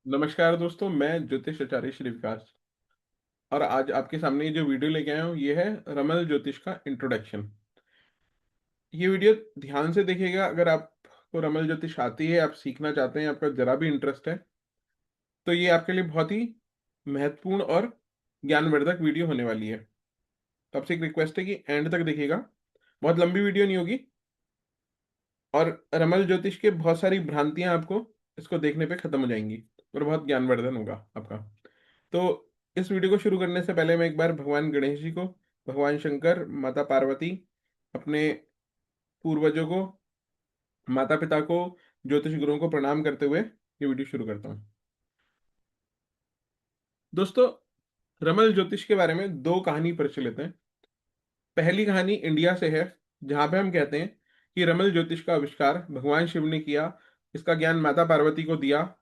नमस्कार दोस्तों, मैं ज्योतिष आचार्य श्री विकास। और आज आपके सामने ये जो वीडियो लेके आया हूँ ये है रमल ज्योतिष का इंट्रोडक्शन। ये वीडियो ध्यान से देखिएगा। अगर आपको रमल ज्योतिष आती है, आप सीखना चाहते हैं, आपका जरा भी इंटरेस्ट है, तो ये आपके लिए बहुत ही महत्वपूर्ण और ज्ञानवर्धक वीडियो होने वाली है। तो आपसे एक रिक्वेस्ट है कि एंड तक देखिएगा। बहुत लंबी वीडियो नहीं होगी। और रमल ज्योतिष के बहुत सारी भ्रांतियां आपको इसको देखने पे खत्म हो जाएंगी और बहुत ज्ञानवर्धन होगा आपका। तो इस वीडियो को शुरू करने से पहले मैं एक बार भगवान गणेश जी को, भगवान शंकर, माता पार्वती, अपने पूर्वजों को, माता पिता को, ज्योतिष गुरुओं को प्रणाम करते हुए ये वीडियो शुरू करता हूँ। दोस्तों, रमल ज्योतिष के बारे में दो कहानी प्रचलित हैं। पहली कहानी इंडिया से है, जहां पे हम कहते हैं कि रमल ज्योतिष का आविष्कार भगवान शिव ने किया। इसका ज्ञान माता पार्वती को दिया।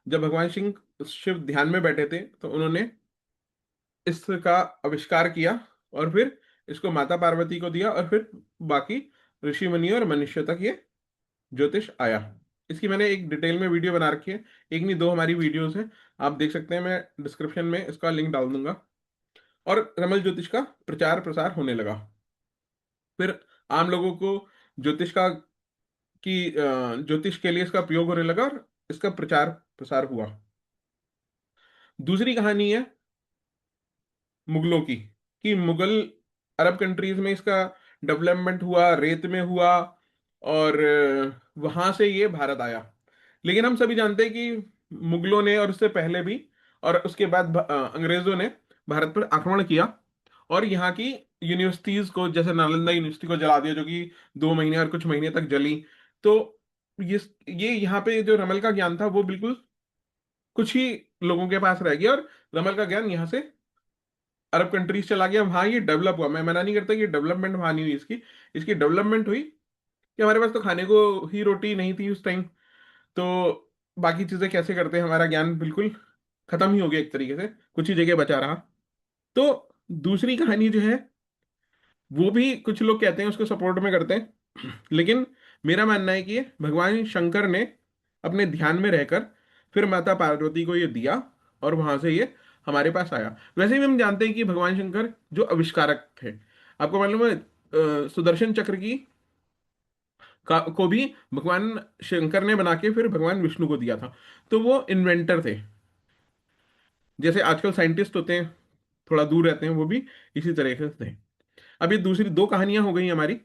जब भगवान शिव ध्यान में बैठे थे तो उन्होंने इसका आविष्कार किया और फिर इसको माता पार्वती को दिया, और फिर बाकी ऋषि मुनि और मनुष्य तक ये ज्योतिष आया। इसकी मैंने एक डिटेल में वीडियो बना रखी है। एक नहीं, दो हमारी वीडियोस हैं, आप देख सकते हैं। मैं डिस्क्रिप्शन में इसका लिंक डाल दूंगा। और रमल ज्योतिष का प्रचार प्रसार होने लगा। फिर आम लोगों को ज्योतिष का ज्योतिष के लिए इसका प्रयोग होने लगा और इसका प्रचार प्रसार हुआ। दूसरी कहानी है मुगलों की, कि मुगल अरब कंट्रीज में इसका डेवलपमेंट हुआ, रेत में हुआ, और वहां से ये भारत आया। लेकिन हम सभी जानते हैं कि मुगलों ने, और उससे पहले भी और उसके बाद अंग्रेजों ने भारत पर आक्रमण किया और यहाँ की यूनिवर्सिटीज को, जैसे नालंदा यूनिवर्सिटी को जला दिया, जो कि 2 महीने और कुछ महीने तक जली। तो ये यहाँ पे जो रमल का ज्ञान था वो बिल्कुल कुछ ही लोगों के पास रह गया, और रमल का ज्ञान यहाँ से अरब कंट्रीज चला गया। वहां ये डेवलप हुआ। मैं मना नहीं करता कि डेवलपमेंट वहां नहीं हुई। इसकी इसकी डेवलपमेंट हुई कि हमारे पास तो खाने को ही रोटी नहीं थी उस टाइम। तो बाकी चीजें कैसे करते हैं, हमारा ज्ञान बिल्कुल खत्म ही हो गया एक तरीके से, कुछ ही जगह बचा रहा। तो दूसरी कहानी जो है वो भी कुछ लोग कहते हैं उसको सपोर्ट में करते हैं, लेकिन मेरा मानना है कि ये भगवान शंकर ने अपने ध्यान में रहकर फिर माता पार्वती को ये दिया, और वहां से ये हमारे पास आया। वैसे भी हम जानते हैं कि भगवान शंकर जो आविष्कारक थे, आपको मालूम है सुदर्शन चक्र को भी भगवान शंकर ने बना के फिर भगवान विष्णु को दिया था। तो वो इन्वेंटर थे। जैसे आजकल साइंटिस्ट होते हैं, थोड़ा दूर रहते हैं, वो भी इसी तरीके से थे। अब ये दूसरी दो कहानियां हो गई हमारी।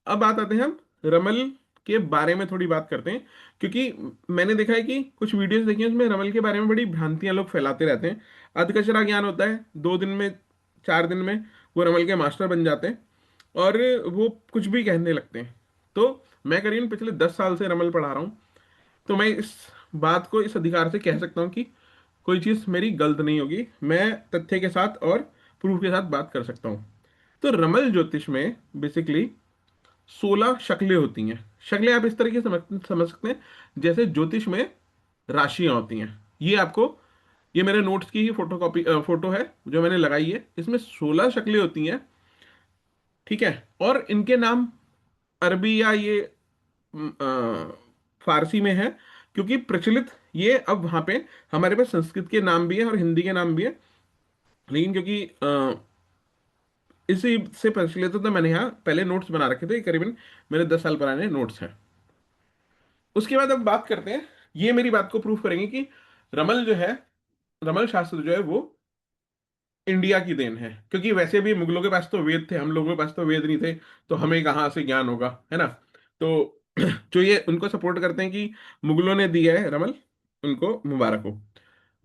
अब बात आते हैं हम रमल के बारे में थोड़ी बात करते हैं। क्योंकि मैंने देखा है कि कुछ वीडियोस देखी हैं, उसमें रमल के बारे में बड़ी भ्रांतियां लोग फैलाते रहते हैं। अधकचरा ज्ञान होता है, 2 दिन में, 4 दिन में वो रमल के मास्टर बन जाते हैं और वो कुछ भी कहने लगते हैं। तो मैं करीबन पिछले 10 साल से रमल पढ़ा रहा हूँ। तो मैं इस बात को इस अधिकार से कह सकता हूँ कि कोई चीज़ मेरी गलत नहीं होगी। मैं तथ्य के साथ और प्रूफ के साथ बात कर सकता हूँ। तो रमल ज्योतिष में बेसिकली 16 शक्लें होती हैं। शक्लें आप इस तरीके से समझ सकते हैं, जैसे ज्योतिष में राशियां होती हैं। ये आपको, ये मेरे नोट्स की ही फोटो कॉपी फोटो है जो मैंने लगाई है। इसमें 16 शक्लें होती हैं, ठीक है। और इनके नाम अरबी या ये फारसी में है, क्योंकि प्रचलित ये अब वहां पे हमारे पास संस्कृत के नाम भी है और हिंदी के नाम भी है। लेकिन क्योंकि इसी से प्रचलित है तो मैंने यहाँ पहले नोट्स बना रखे थे। करीबन मेरे 10 साल पुराने नोट्स हैं। उसके बाद अब बात करते हैं, ये मेरी बात को प्रूफ करेंगे कि रमल जो है, रमल शास्त्र जो है वो इंडिया की देन है। क्योंकि वैसे भी मुगलों के पास तो वेद थे, हम लोगों के पास तो वेद नहीं थे, तो हमें कहाँ से ज्ञान होगा, है ना। तो जो ये उनको सपोर्ट करते हैं कि मुगलों ने दिया है रमल, उनको मुबारक हो।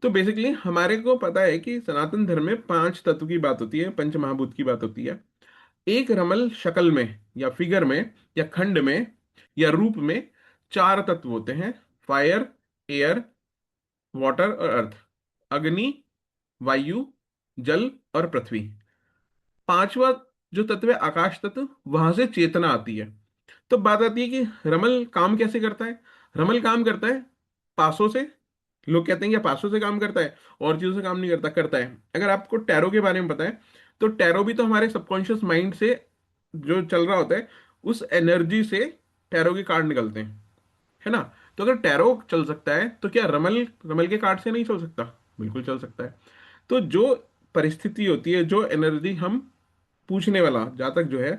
तो बेसिकली हमारे को पता है कि सनातन धर्म में 5 तत्व की बात होती है, पंच महाभूत की बात होती है। एक रमल शक्ल में या फिगर में या खंड में या रूप में 4 तत्व होते हैं: फायर, एयर, वाटर और अर्थ। अग्नि, वायु, जल और पृथ्वी। पांचवा जो तत्व है आकाश तत्व, वहां से चेतना आती है। तो बात आती है कि रमल काम कैसे करता है। रमल काम करता है पासों से। लोग कहते हैं कि पासों से काम करता है और चीजों से काम नहीं करता। करता है। अगर आपको टैरो के बारे में पता है, तो टैरो भी तो हमारे सबकॉन्शियस माइंड से जो चल रहा होता है, उस एनर्जी से टैरो के कार्ड निकलते हैं, है ना। तो अगर टैरो चल सकता है तो क्या रमल रमल के कार्ड से नहीं चल सकता? बिल्कुल चल सकता है। तो जो परिस्थिति होती है, जो एनर्जी हम पूछने वाला जातक जो है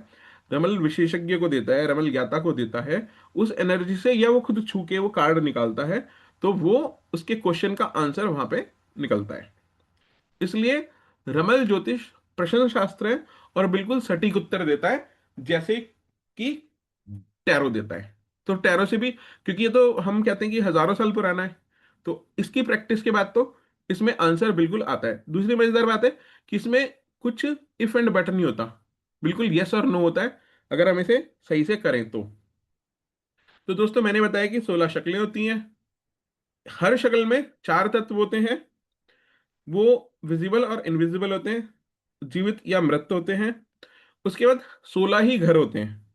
रमल विशेषज्ञ को देता है, रमल ज्ञाता को देता है, उस एनर्जी से या वो खुद छू के वो कार्ड निकालता है, तो वो उसके क्वेश्चन का आंसर वहां पे निकलता है। इसलिए रमल ज्योतिष प्रश्न शास्त्र है और बिल्कुल सटीक उत्तर देता है, जैसे कि टैरो देता है। तो टैरो से भी, क्योंकि ये तो हम कहते हैं कि हजारों साल पुराना है, तो इसकी प्रैक्टिस के बाद तो इसमें आंसर बिल्कुल आता है। दूसरी मजेदार बात है कि इसमें कुछ इफ एंड बट नहीं होता, बिल्कुल यस और नो होता है, अगर हम इसे सही से करें तो दोस्तों मैंने बताया कि 16 शक्लें होती हैं। हर शक्ल में चार तत्व होते हैं। वो विजिबल और इनविजिबल होते हैं, जीवित या मृत होते हैं। उसके बाद 16 ही घर होते हैं।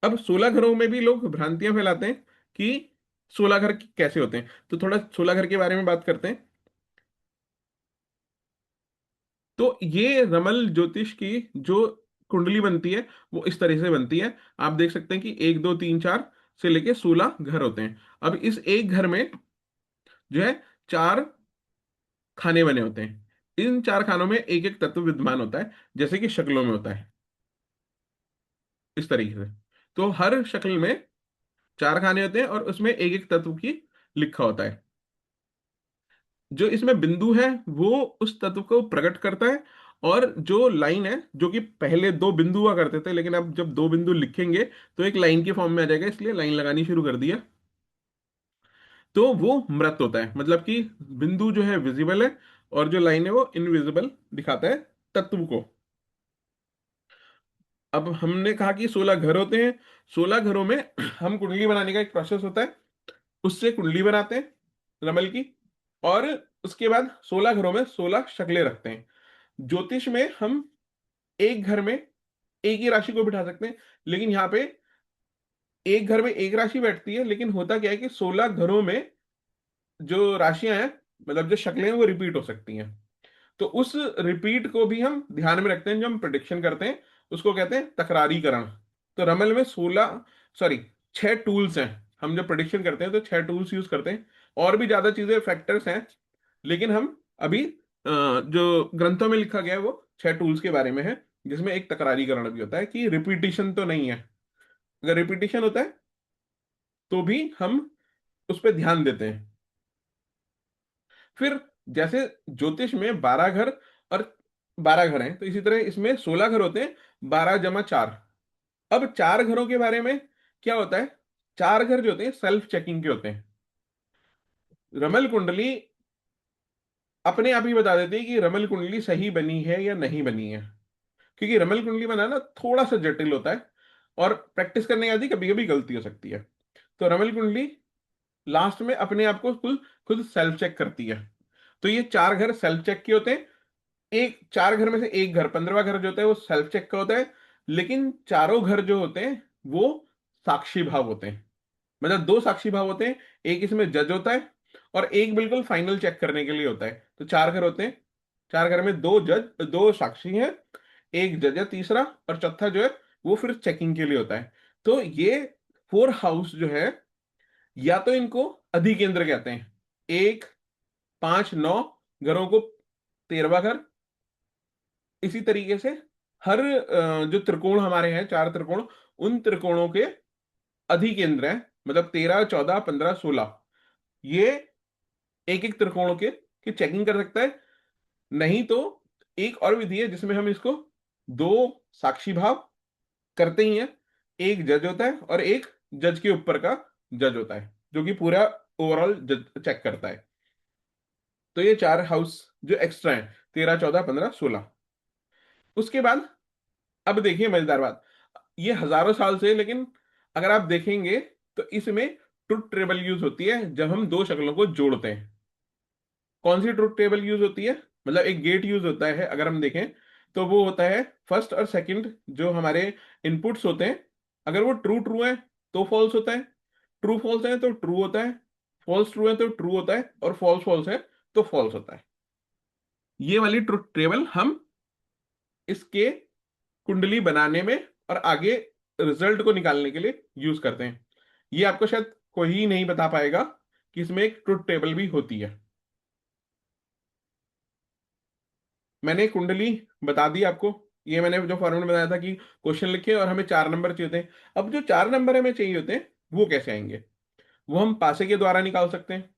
अब 16 घरों में भी लोग भ्रांतियां फैलाते हैं कि 16 घर कैसे होते हैं, तो थोड़ा 16 घर के बारे में बात करते हैं। तो ये रमल ज्योतिष की जो कुंडली बनती है वो इस तरह से बनती है। आप देख सकते हैं कि 1 2 3 4 से लेके 16 घर होते हैं। अब इस एक घर में जो है चार खाने बने होते हैं। इन चार खानों में एक एक तत्व विद्यमान होता है, जैसे कि शक्लों में होता है इस तरीके से। तो हर शक्ल में चार खाने होते हैं और उसमें एक एक तत्व की लिखा होता है। जो इसमें बिंदु है वो उस तत्व को प्रकट करता है, और जो लाइन है, जो कि पहले दो बिंदु हुआ करते थे, लेकिन अब जब दो बिंदु लिखेंगे तो एक लाइन के फॉर्म में आ जाएगा, इसलिए लाइन लगानी शुरू कर दिया। तो वो मृत होता है, मतलब कि बिंदु जो है विजिबल है और जो लाइन है वो इनविजिबल दिखाता है तत्व को। अब हमने कहा कि 16 घर होते हैं। 16 घरों में हम कुंडली बनाने का एक प्रोसेस होता है, उससे कुंडली बनाते हैं रमल की। और उसके बाद 16 घरों में 16 शक्लें रखते हैं। ज्योतिष में हम एक घर में एक ही राशि को बिठा सकते हैं, लेकिन यहाँ पे एक घर में एक राशि बैठती है, लेकिन होता क्या है कि 16 घरों में जो राशियां हैं, मतलब जो शक्लें हैं, वो रिपीट हो सकती हैं। तो उस रिपीट को भी हम ध्यान में रखते हैं, जो हम प्रिडिक्शन करते हैं उसको कहते हैं तकरारीकरण। तो रमल में 16, सॉरी, 6 टूल्स हैं। हम जब प्रिडिक्शन करते हैं तो 6 टूल्स यूज करते हैं। और भी ज्यादा चीजें फैक्टर्स हैं, लेकिन हम अभी जो ग्रंथों में लिखा गया है वो 6 टूल्स के बारे में है, जिसमें एक तकरारीकरण भी होता है कि रिपीटिशन तो नहीं है। अगर रिपीटिशन होता है तो भी हम उस पर ध्यान देते हैं। फिर जैसे ज्योतिष में 12 घर और 12 घर हैं, तो इसी तरह इसमें 16 घर होते हैं, 12 × 4। अब चार घरों के बारे में क्या होता है? चार घर जो होते हैं सेल्फ चेकिंग के होते हैं। रमल कुंडली अपने आप ही बता देती है कि रमल कुंडली सही बनी है या नहीं बनी है, क्योंकि रमल कुंडली बनाना थोड़ा सा जटिल होता है और प्रैक्टिस करने के बाद ही कभी कभी गलती हो सकती है। तो रमल कुंडली लास्ट में अपने आप को खुद खुद सेल्फ चेक करती है। तो ये चार घर सेल्फ चेक के होते हैं। एक चार घर में से एक घर, 15वां घर जो होता है वो सेल्फ चेक का होता है। लेकिन चारों घर जो होते हैं वो साक्षी भाव होते हैं। मतलब दो साक्षी भाव होते हैं, एक इसमें जज होता है और एक बिल्कुल फाइनल चेक करने के लिए होता है। तो चार घर होते हैं, चार घर में दो जज, दो साक्षी हैं, एक जज है तीसरा, और चौथा जो है वो फिर चेकिंग के लिए होता है। तो ये 4 हाउस जो है, या तो इनको अधिकेंद्र कहते हैं। 1 5 9 घरों को 13वां घर। इसी तरीके से हर जो त्रिकोण हमारे हैं, चार त्रिकोण, उन त्रिकोणों के अधिकेंद्र हैं, मतलब 13 14 15 16। ये एक एक त्रिकोण की चेकिंग कर सकता है। नहीं तो एक और विधि है जिसमें हम इसको दो साक्षी भाव करते ही हैं। एक जज होता है और एक जज के ऊपर का जज होता है, जो कि पूरा ओवरऑल चेक करता है। तो ये 4 हाउस जो एक्स्ट्रा है, 13 14 15 16। उसके बाद अब देखिए मजेदार बात, ये हजारों साल से, लेकिन अगर आप देखेंगे तो इसमें ट्रुथ टेबल यूज होती है जब हम दो शक्लों को जोड़ते हैं। कौन सी ट्रुथ टेबल यूज होती है? मतलब एक गेट यूज होता है, अगर हम देखें तो वो होता है फर्स्ट और सेकंड जो हमारे इनपुट्स होते हैं, अगर वो ट्रू ट्रू है तो फॉल्स होता है, ट्रू फॉल्स है तो ट्रू होता है, फॉल्स ट्रू है तो ट्रू होता है, और फॉल्स फॉल्स है तो फॉल्स होता है। ये वाली ट्रुथ टेबल हम इसके कुंडली बनाने में और आगे रिजल्ट को निकालने के लिए यूज करते हैं। ये आपको शायद कोई ही नहीं बता पाएगा कि इसमें एक ट्रुथ टेबल भी होती है। मैंने कुंडली बता दी आपको। ये मैंने जो फॉर्मूला बताया था कि क्वेश्चन लिखे और हमें 4 नंबर चाहिए होते हैं। अब जो 4 नंबर हमें चाहिए होते हैं वो कैसे आएंगे? वो हम पासे के द्वारा निकाल सकते हैं।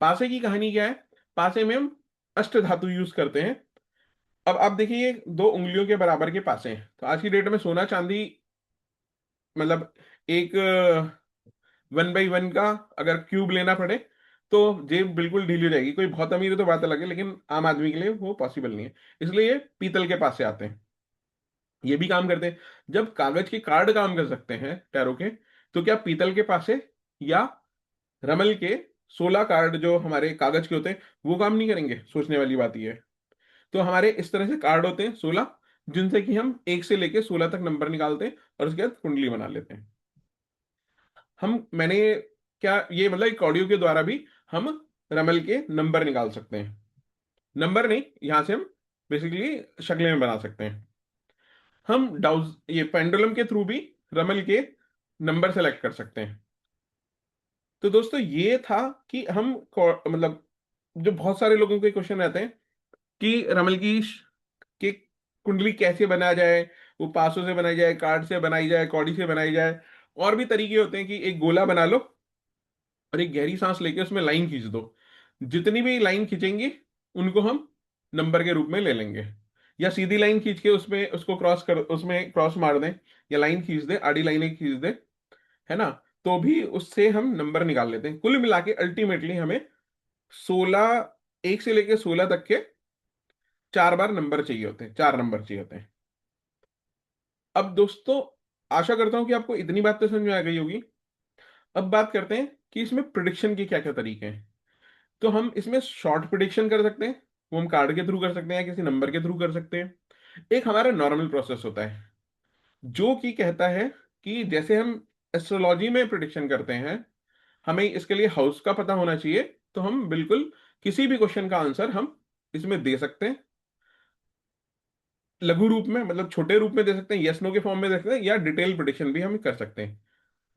पासे की कहानी क्या है? पासे में हम अष्ट धातु यूज करते हैं। अब आप देखिए, ये 2 उंगलियों के बराबर के पासे हैं, तो आज की डेट में सोना चांदी, मतलब एक 1/1 का अगर क्यूब लेना पड़े तो जेब बिल्कुल ढीली हो जाएगी। कोई बहुत अमीर है तो बात अलग है, लेकिन आम आदमी के लिए वो पॉसिबल नहीं है। इसलिए ये पीतल के पास से आते हैं। ये भी काम करते हैं। जब कागज के कार्ड काम कर सकते हैं टैरो के, तो क्या पीतल के पास से या रमल के 16 कार्ड जो हमारे कागज के होते हैं वो काम नहीं करेंगे? सोचने वाली बात ये है। तो हमारे इस तरह से कार्ड होते हैं 16, जिनसे कि हम 1 से लेके 16 तक नंबर निकालते हैं और उसके बाद कुंडली बना लेते हैं। मैंने क्या ये मतलब एक ऑडियो के द्वारा भी हम रमल के नंबर निकाल सकते हैं। नंबर नहीं, यहां से हम बेसिकली शक्लें में बना सकते हैं। हम डाउज ये पेंडुलम के थ्रू भी रमल के नंबर सेलेक्ट कर सकते हैं। तो दोस्तों ये था कि हम मतलब जो बहुत सारे लोगों के क्वेश्चन रहते हैं कि रमल की कुंडली कैसे बनाया जाए। वो पासों से बनाई जाए, कार्ड से बनाई जाए, कौड़ी से बनाई जाए। और भी तरीके होते हैं कि एक गोला बना लो और एक गहरी सांस लेके उसमें लाइन खींच दो। जितनी भी लाइन खींचेंगी उनको हम नंबर के रूप में ले लेंगे। या सीधी लाइन खींच के उसमें उसको उसमें क्रॉस मार दें, या लाइन खींच दें, आड़ी लाइनें खींच दें, है ना, तो भी उससे हम नंबर निकाल लेते हैं। कुल मिला के अल्टीमेटली हमें 16, 1 से लेके 16 तक के 4 बार नंबर चाहिए होते हैं, 4 नंबर चाहिए होते हैं। अब दोस्तों, आशा करता हूं कि आपको इतनी बात तो समझ में आ गई होगी। अब बात करते हैं कि इसमें प्रिडिक्शन के क्या क्या तरीके हैं। तो हम इसमें शॉर्ट प्रिडिक्शन कर सकते हैं, वो हम कार्ड के थ्रू कर सकते हैं या किसी नंबर के थ्रू कर सकते हैं। एक हमारा नॉर्मल प्रोसेस होता है जो कि कहता है कि जैसे हम एस्ट्रोलॉजी में प्रिडिक्शन करते हैं, हमें इसके लिए हाउस का पता होना चाहिए। तो हम बिल्कुल किसी भी क्वेश्चन का आंसर हम इसमें दे सकते हैं। लघु रूप में, मतलब छोटे रूप में दे सकते हैं, यस नो के फॉर्म में दे सकते हैं, या डिटेल प्रिडिक्शन भी हम कर सकते हैं।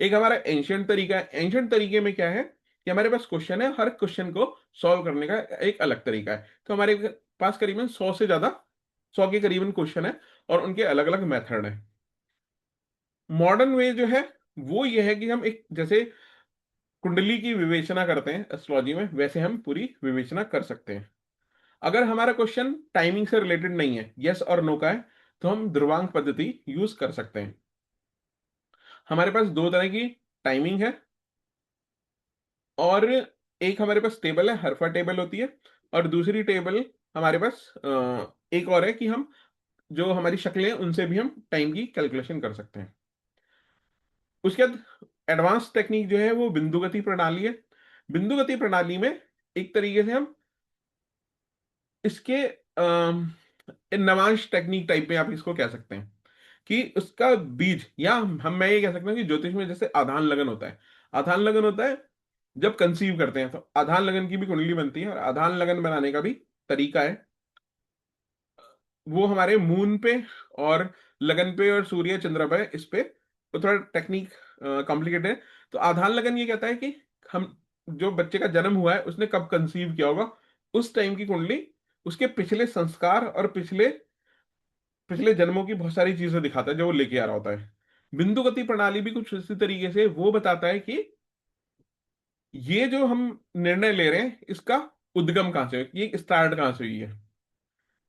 एक हमारा एंशियंट तरीका है। एंशियंट तरीके में क्या है कि हमारे पास क्वेश्चन है, हर क्वेश्चन को सॉल्व करने का एक अलग तरीका है। तो हमारे पास करीबन 100 से ज्यादा, 100 के करीबन क्वेश्चन है और उनके अलग अलग मेथड है। मॉडर्न वे जो है वो ये है कि हम एक जैसे कुंडली की विवेचना करते हैं एस्ट्रोलॉजी में, वैसे हम पूरी विवेचना कर सकते हैं। अगर हमारा क्वेश्चन टाइमिंग से रिलेटेड नहीं है, यस और नो का है, तो हम ध्रुवांक पद्धति यूज कर सकते हैं। हमारे पास 2 तरह की टाइमिंग है, और एक हमारे पास टेबल है, हरफा टेबल होती है। और दूसरी टेबल हमारे पास एक और है कि हम जो हमारी शक्लें हैं उनसे भी हम टाइम की कैलकुलेशन कर सकते हैं। उसके बाद एडवांस टेक्निक जो है वो बिंदुगति प्रणाली है। बिंदुगति प्रणाली में एक तरीके से हम इसके नवांश टेक्निक टाइप में आप इसको कह सकते हैं कि उसका बीज, या हम मैं ये कह सकता हूँ कि ज्योतिष में जैसे आधान लगन होता है। आधान लगन होता है जब कंसीव करते हैं, तो आधान लगन की भी कुंडली बनती है, और आधान लगन बनाने का भी तरीका है। वो हमारे मून पे और लगन पे और सूर्य चंद्र पे, इस पे तो थोड़ा टेक्निक कॉम्प्लिकेटेड है। तो आधान लगन ये कहता है कि हम जो बच्चे का जन्म हुआ है उसने कब कंसीव किया होगा, उस टाइम की कुंडली, उसके पिछले संस्कार और पिछले पिछले जन्मों की बहुत सारी चीजें दिखाता है जो वो लेके आ रहा होता है। बिंदु गति प्रणाली भी कुछ इसी तरीके से वो बताता है कि ये जो हम निर्णय ले रहे हैं इसका उद्गम कहाँ से हुई, ये स्टार्ट कहाँ से हुई है।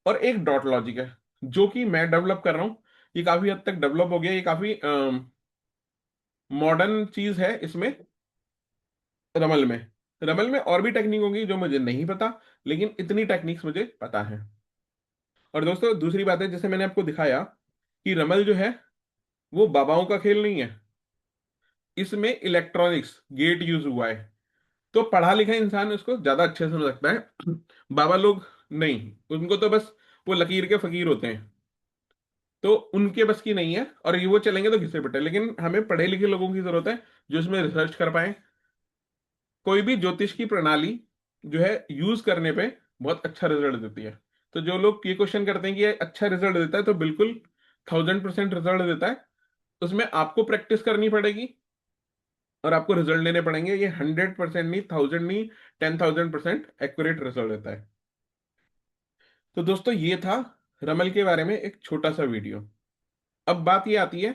और एक डॉट लॉजिक है जो कि मैं डेवलप कर रहा हूँ। ये काफी हद तक डेवलप हो गया, ये काफी मॉडर्न चीज है इसमें। रमल में रमल में और भी टेक्निक होगी जो मुझे नहीं पता, लेकिन इतनी टेक्निक्स मुझे पता है। और दोस्तों दूसरी बात है, जैसे मैंने आपको दिखाया कि रमल जो है वो बाबाओं का खेल नहीं है। इसमें इलेक्ट्रॉनिक्स गेट यूज हुआ है। तो पढ़ा लिखा इंसान उसको ज्यादा अच्छे से समझ सकता है। बाबा लोग नहीं, उनको तो बस वो लकीर के फकीर होते हैं, तो उनके बस की नहीं है, और ये वो चलेंगे तो घिसे पिटे। लेकिन हमें पढ़े लिखे लोगों की जरूरत है जो इसमें रिसर्च कर पाए। कोई भी ज्योतिष की प्रणाली जो है यूज करने पे बहुत अच्छा रिजल्ट देती है। तो जो लोग ये क्वेश्चन करते हैं कि ये अच्छा रिजल्ट देता है, तो बिल्कुल 1000% रिजल्ट देता है। उसमें आपको प्रैक्टिस करनी पड़ेगी, और आपको रिजल्ट लेने पड़ेंगे। ये 100% नहीं, 1000 नहीं, 10,000% एक्यूरेट रिजल्ट देता है। तो दोस्तों ये था रमल के बारे में एक छोटा सा वीडियो। अब बात ये आती है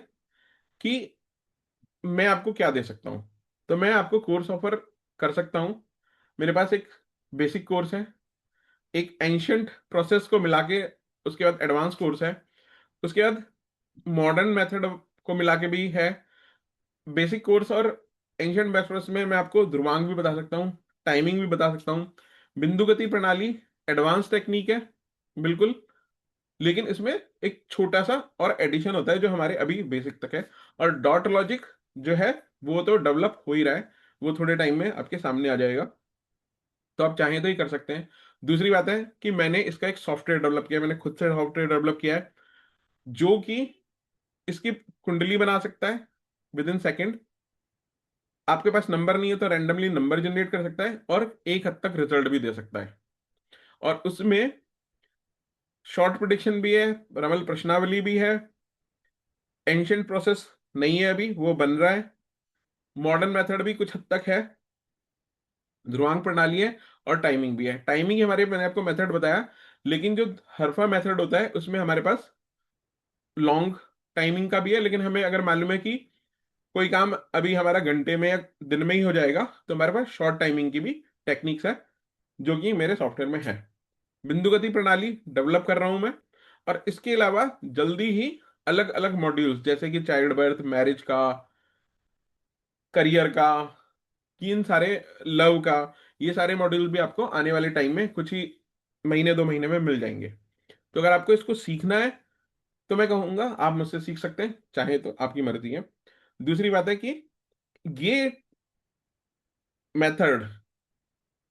कि मैं आपको क्या दे सकता हूँ। तो मैं आपको कोर्स ऑफर कर सकता हूँ। मेरे पास एक बेसिक कोर्स है, एक एंशंट प्रोसेस को मिला के उसके बाद एडवांस कोर्स है, उसके बाद मॉडर्न मेथड को मिला के भी है। बेसिक कोर्स और एंशंट मेथड्स में मैं आपको ध्रुवांक भी बता सकता हूँ, टाइमिंग भी बता सकता हूँ। बिंदु गति प्रणाली एडवांस टेक्निक है बिल्कुल, लेकिन इसमें एक छोटा सा और एडिशन होता है जो हमारे अभी बेसिक तक है। और डॉट लॉजिक जो है वो तो डेवलप हो ही रहा है, वो थोड़े टाइम में आपके सामने आ जाएगा। तो आप चाहें तो ही कर सकते हैं। दूसरी बात है कि मैंने इसका एक सॉफ्टवेयर डेवलप किया है, मैंने खुद से सॉफ्टवेयर डेवलप किया है जो कि इसकी कुंडली बना सकता है विद इन सेकेंड। आपके पास नंबर नहीं है तो रैंडमली नंबर जनरेट कर सकता है और एक हद तक रिजल्ट भी दे सकता है। और उसमें शॉर्ट प्रिडिक्शन भी है, रमल प्रश्नावली भी है। एंशियंट प्रोसेस नहीं है अभी, वो बन रहा है। मॉडर्न मेथड भी कुछ हद तक है, ध्रुवांक प्रणाली है, और टाइमिंग भी है। टाइमिंग हमारे, मैंने आपको मेथड बताया, लेकिन जो हरफा मेथड होता है उसमें हमारे पास लॉन्ग टाइमिंग का भी है। लेकिन हमें अगर मालूम है कि कोई काम अभी हमारा घंटे में या दिन में ही हो जाएगा तो हमारे पास शॉर्ट टाइमिंग की भी टेक्निक्स है जो कि मेरे सॉफ्टवेयर में है। बिंदु गति प्रणाली डेवलप कर रहा हूं मैं। और इसके अलावा जल्दी ही अलग अलग मॉड्यूल्स जैसे कि चाइल्ड बर्थ, मैरिज का, करियर का, कि इन सारे, लव का, ये सारे मॉड्यूल भी आपको आने वाले टाइम में कुछ ही महीने 2 महीने में मिल जाएंगे। तो अगर आपको इसको सीखना है तो मैं कहूंगा आप मुझसे सीख सकते हैं, चाहे तो आपकी मर्जी है। दूसरी बात है कि ये मेथड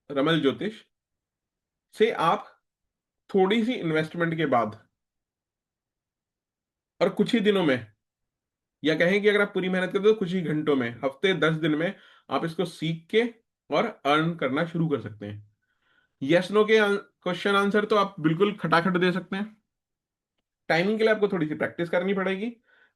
रमल ज्योतिष से आप थोड़ी सी इन्वेस्टमेंट के बाद और कुछ ही दिनों में, या कहें कि अगर आप पूरी मेहनत करते हो तो कुछ ही घंटों में, हफ्ते 10 दिन में आप इसको सीख के और अर्न करना शुरू कर सकते हैं। यस नो के क्वेश्चन आंसर तो आप बिल्कुल खटाखट दे सकते हैं। टाइमिंग के लिए आपको थोड़ी सी प्रैक्टिस करनी पड़ेगी,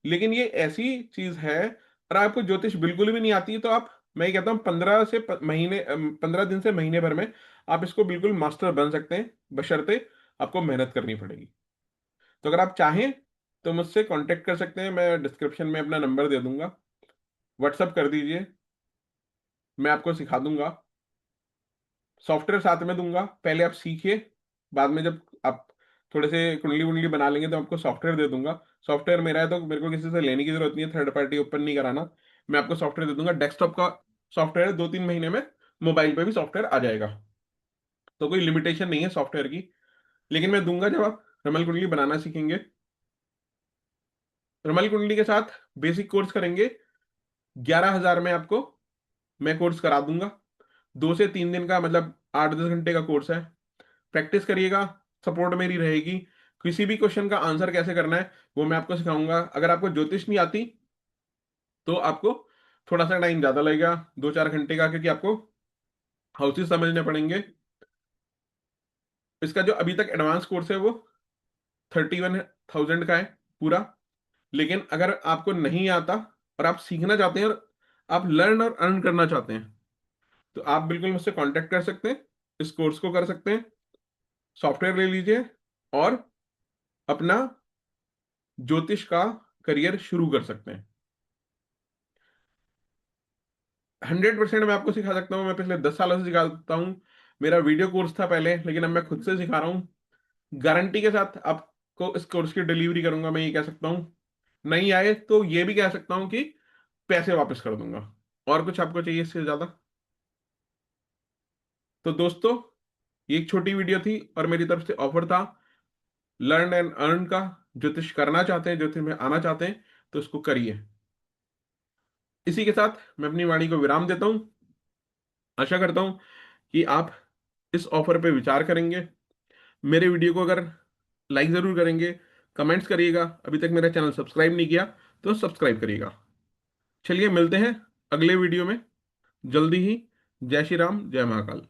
लेकिन ये ऐसी चीज है। और आपको ज्योतिष बिल्कुल भी नहीं आती तो आप, मैं ये कहता हूँ 15 दिन से महीने भर में आप इसको बिल्कुल मास्टर बन सकते हैं, बशर्ते आपको मेहनत करनी पड़ेगी। तो अगर आप चाहें तो मुझसे कांटेक्ट कर सकते हैं, मैं डिस्क्रिप्शन में अपना नंबर दे दूंगा, व्हाट्सअप कर दीजिए, मैं आपको सिखा दूंगा। सॉफ्टवेयर साथ में दूंगा, पहले आप सीखिए, बाद में जब आप थोड़े से कुंडली वुंडली बना लेंगे तो आपको सॉफ्टवेयर दे दूंगा। सॉफ्टवेयर मेरा है तो मेरे को किसी से लेने की जरूरत नहीं है, थर्ड पार्टी ओपन नहीं कराना। मैं आपको सॉफ्टवेयर दे दूंगा, डेस्कटॉप का सॉफ्टवेयर है, 2-3 महीने में मोबाइल पे भी सॉफ्टवेयर आ जाएगा। तो कोई लिमिटेशन नहीं है सॉफ्टवेयर की, लेकिन मैं दूंगा जब आप रमल कुंडली बनाना सीखेंगे। रमल कुंडली के साथ बेसिक कोर्स करेंगे, 11,000 में आपको मैं कोर्स करा दूंगा। 2 से 3 दिन का, मतलब 8-10 घंटे का कोर्स है। प्रैक्टिस करिएगा, सपोर्ट मेरी रहेगी। किसी भी क्वेश्चन का आंसर कैसे करना है वो मैं आपको सिखाऊंगा। अगर आपको ज्योतिष नहीं आती तो आपको थोड़ा सा टाइम ज्यादा लगेगा, 2-4 घंटे का, क्योंकि आपको हाउसेस समझने पड़ेंगे। इसका जो अभी तक एडवांस कोर्स है वो 31,000 का है पूरा। लेकिन अगर आपको नहीं आता और आप सीखना चाहते हैं और आप लर्न और अर्न करना चाहते हैं तो आप बिल्कुल मुझसे कांटेक्ट कर सकते हैं, इस कोर्स को कर सकते हैं, सॉफ्टवेयर ले लीजिए और अपना ज्योतिष का करियर शुरू कर सकते हैं। 100% मैं आपको सिखा सकता हूँ, मैं पिछले 10 सालों से सिखाता हूँ। मेरा वीडियो कोर्स था पहले, लेकिन अब मैं खुद से सिखा रहा हूँ। गारंटी के साथ आपको इस कोर्स की डिलीवरी करूंगा, मैं ये कह सकता हूँ। नहीं आए तो ये भी कह सकता हूँ कि पैसे वापस कर दूंगा। और कुछ आपको चाहिए इससे ज्यादा? तो दोस्तों, ये एक छोटी वीडियो थी और मेरी तरफ से ऑफर था लर्न एंड अर्न का। ज्योतिष करना चाहते हैं, ज्योतिष में आना चाहते हैं तो इसको करिए। इसी के साथ मैं अपनी वाणी को विराम देता हूं। आशा करता हूं कि आप इस ऑफर पे विचार करेंगे, मेरे वीडियो को अगर लाइक जरूर करेंगे, कमेंट्स करिएगा। अभी तक मेरा चैनल सब्सक्राइब नहीं किया तो सब्सक्राइब करिएगा। चलिए मिलते हैं अगले वीडियो में जल्दी ही। जय श्री राम, जय महाकाल।